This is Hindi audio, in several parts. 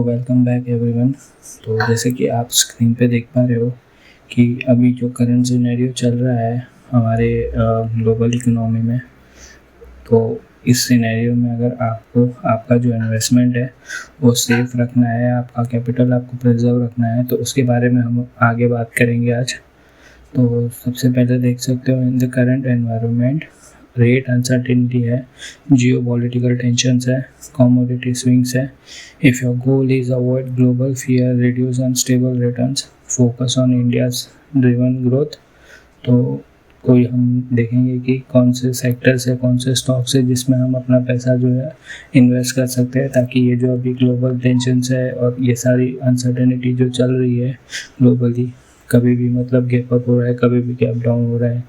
Welcome back everyone. तो जैसे कि आप स्क्रीन पे देख पा रहे हो कि अभी जो करंट सिनेरियो चल रहा है हमारे ग्लोबल इकोनॉमी में, तो इस सिनेरियो में अगर आपको आपका जो इन्वेस्टमेंट है वो सेफ रखना है, आपका कैपिटल आपको प्रिजर्व रखना है, तो उसके बारे में हम आगे बात करेंगे आज। तो सबसे पहले देख सकते हो in the current environment rate uncertainty है, जियो पॉलिटिकल टेंशंस है, कमोडिटी स्विंग्स है। If your goal is avoid global fear, reduce unstable returns, focus on India's driven growth. तो कोई हम देखेंगे कि कौन से सेक्टर्स है, कौन से स्टॉक्स है जिसमें हम अपना पैसा जो है इन्वेस्ट कर सकते हैं, ताकि ये जो अभी ग्लोबल टेंशंस है और ये सारी अनसर्टेनिटी जो चल रही है ग्लोबली, कभी भी मतलब गैप अप हो रहा है, कभी भी गैप डाउन हो रहा है,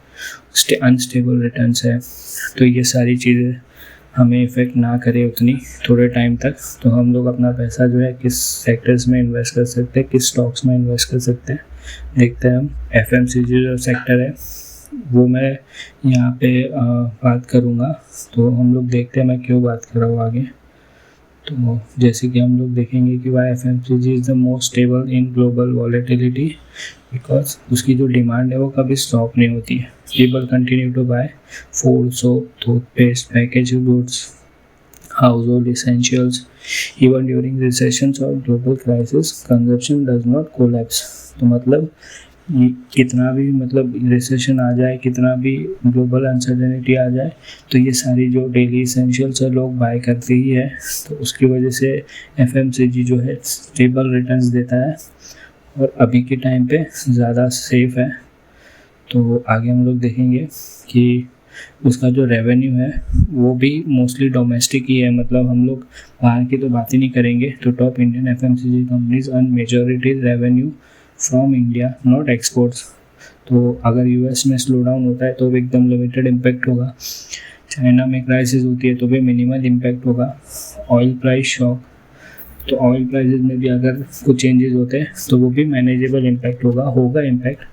अनस्टेबल रिटर्न्स है, तो ये सारी चीज़ें हमें इफ़ेक्ट ना करे उतनी थोड़े टाइम तक। तो हम लोग अपना पैसा जो है किस सेक्टर्स में इन्वेस्ट कर सकते हैं, किस स्टॉक्स में इन्वेस्ट कर सकते हैं, देखते हैं हम। एफएमसीजी जो सेक्टर है वो मैं यहाँ पे बात करूँगा। तो हम लोग देखते हैं मैं क्यों बात कर रहा हूँ आगे। तो जैसे कि हम लोग देखेंगे कि why FMCG is the most stable in global volatility, because उसकी जो डिमांड है वो कभी स्टॉप नहीं होती है। People continue to buy food, soap, toothpaste, package goods, household essentials. Even during recessions or global crisis, consumption does not collapse. तो मतलब कितना भी मतलब रिसेशन आ जाए, कितना भी ग्लोबल अनसर्टेनिटी आ जाए, तो ये सारी जो डेली इसेंशियल्स है लोग बाय करते ही है। तो उसकी वजह से एफएमसीजी जो है स्टेबल रिटर्न्स देता है और अभी के टाइम पे ज़्यादा सेफ है। तो आगे हम लोग देखेंगे कि उसका जो रेवेन्यू है वो भी मोस्टली डोमेस्टिक ही है, मतलब हम लोग बाहर की तो बात ही नहीं करेंगे। तो top Indian FMCG companies earn majority revenue from India, not exports. तो अगर यूएस में स्लो डाउन होता है तो भी एकदम लिमिटेड इम्पैक्ट होगा, चाइना में क्राइसिस होती है तो भी मिनिमल इम्पैक्ट होगा। ऑयल प्राइस शॉक, तो ऑयल प्राइसेस में भी अगर कुछ चेंजेस होते हैं तो वो भी मैनेजेबल इम्पैक्ट होगा इम्पैक्ट,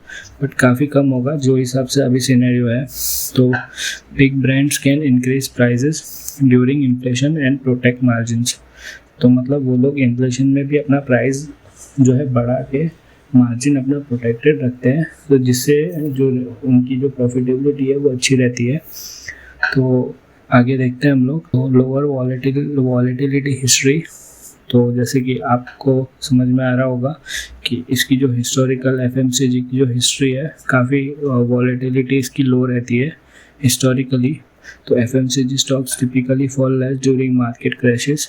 बट काफ़ी कम होगा जो हिसाब से अभी सिनेरियो है। तो big brands can increase prices during inflation and protect margins. तो मतलब वो लोग इन्फ्लेशन में भी अपना प्राइस जो है बढ़ा के मार्जिन अपना प्रोटेक्टेड रखते हैं, तो जिससे जो उनकी जो प्रॉफिटेबिलिटी है वो अच्छी रहती है। तो आगे देखते हैं हम लोग। तो लोअर वॉलेटिलिटी हिस्ट्री, तो जैसे कि आपको समझ में आ रहा होगा कि इसकी जो हिस्टोरिकल एफएमसीजी की जो हिस्ट्री है, काफ़ी वॉलेटिलिटी इसकी लो रहती है हिस्टोरिकली। तो FMCG stocks typically fall less during market crashes,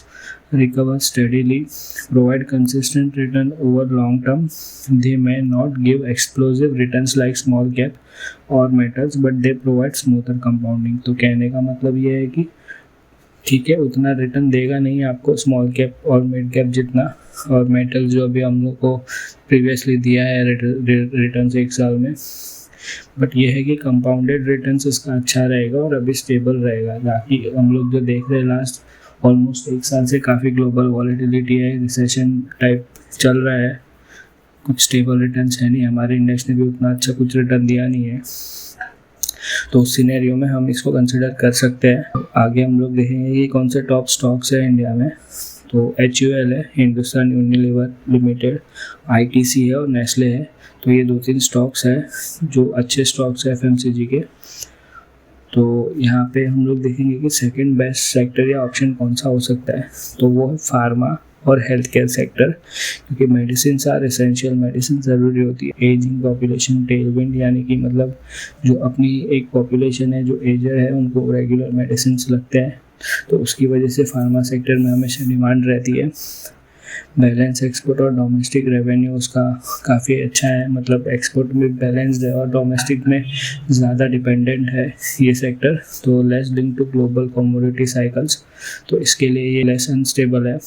recover steadily, provide consistent return over long term. They may not give explosive returns like small cap और metals, but they provide smoother compounding. तो कहने का मतलब ये है कि ठीक है, उतना रिटर्न देगा नहीं आपको स्मॉल कैप और मिड कैप जितना, और मेटल जो अभी हम लोग को प्रीवियसली दिया है रिटर्न्स एक साल में, बट ये है कि कंपाउंडेड रिटर्न्स इसका अच्छा रहेगा और अभी स्टेबल रहेगा। बाकी हम लोग जो देख रहे हैं लास्ट ऑलमोस्ट एक साल से काफ़ी ग्लोबल वॉलेटिलिटी है, रिसेशन टाइप चल रहा है, कुछ स्टेबल रिटर्न्स है नहीं, हमारे इंडेक्स ने भी उतना अच्छा कुछ रिटर्न दिया नहीं है। तो उस सिनेरियो में हम इसको कंसिडर कर सकते हैं। आगे हम लोग देखेंगे कि कौन से टॉप स्टॉक्स है इंडिया में। तो HUL है, हिंदुस्तान यूनिलीवर लिमिटेड, ITC है और नेस्ले है। तो ये 2-3 स्टॉक्स है जो अच्छे स्टॉक्स है एफएमसीजी के। तो यहाँ पे हम लोग देखेंगे कि सेकंड बेस्ट सेक्टर या ऑप्शन कौन सा हो सकता है, तो वो है फार्मा और हेल्थ केयर सेक्टर, क्योंकि मेडिसिन आर एसेंशियल, मेडिसिन ज़रूरी होती है। एजिंग पॉपुलेशन टेलविंड, यानी कि मतलब जो अपनी एक पॉपुलेशन है जो एजर है उनको रेगुलर मेडिसिन लगते हैं, तो उसकी वजह से फार्मा सेक्टर में हमेशा डिमांड रहती है। बैलेंस एक्सपोर्ट और डोमेस्टिक रेवेन्यू उसका काफ़ी अच्छा है, मतलब एक्सपोर्ट में बैलेंस्ड है और डोमेस्टिक में ज़्यादा डिपेंडेंट है ये सेक्टर। तो less link to global commodity cycles, तो इसके लिए ये लेस अनस्टेबल है।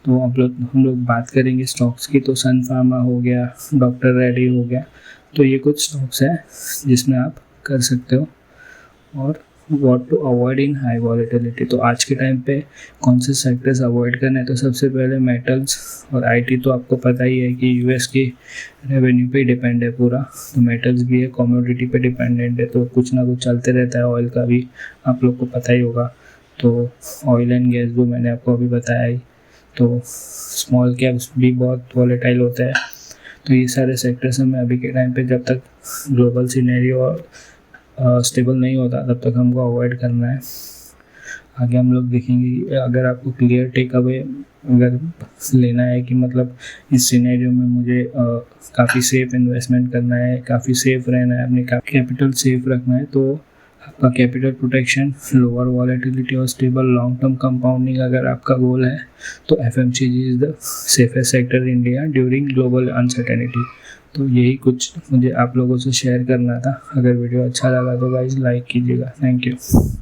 तो हम लोग बात करेंगे स्टॉक्स की। तो सन फार्मा हो गया, डॉक्टर रेड्डी हो गया, तो ये कुछ स्टॉक्स हैं जिसमें आप कर सकते हो। और what to avoid in high volatility, तो आज के टाइम पे कौन से सेक्टर्स अवॉइड करना है, तो सबसे पहले मेटल्स और आईटी। तो आपको पता ही है कि यूएस की रेवेन्यू पे डिपेंड है पूरा, तो मेटल्स भी है, कमोडिटी पे डिपेंडेंट है, तो कुछ ना कुछ चलते रहता है। ऑयल का भी आप लोग को पता ही होगा, तो ऑयल एंड गैस जो मैंने आपको अभी बताया ही, तो स्मॉल कैप्स भी बहुत वॉलेटाइल होता है। तो ये सारे सेक्टर्स हमें अभी के टाइम पे, जब तक ग्लोबल सिनेरियो स्टेबल नहीं होता तब तक हमको अवॉइड करना है। आगे हम लोग देखेंगे। अगर आपको क्लियर टेक अवे अगर लेना है कि मतलब इस सिनेरियो में मुझे काफ़ी सेफ इन्वेस्टमेंट करना है, काफ़ी सेफ रहना है, अपने कैपिटल सेफ रखना है, तो आपका कैपिटल प्रोटेक्शन, लोअर वॉलेटिलिटी और स्टेबल लॉन्ग टर्म कंपाउंडिंग अगर आपका गोल है, तो FMCG is the safest sector in India during global uncertainty. तो यही कुछ मुझे आप लोगों से शेयर करना था। अगर वीडियो अच्छा लगा तो गाइस लाइक कीजिएगा। Thank you.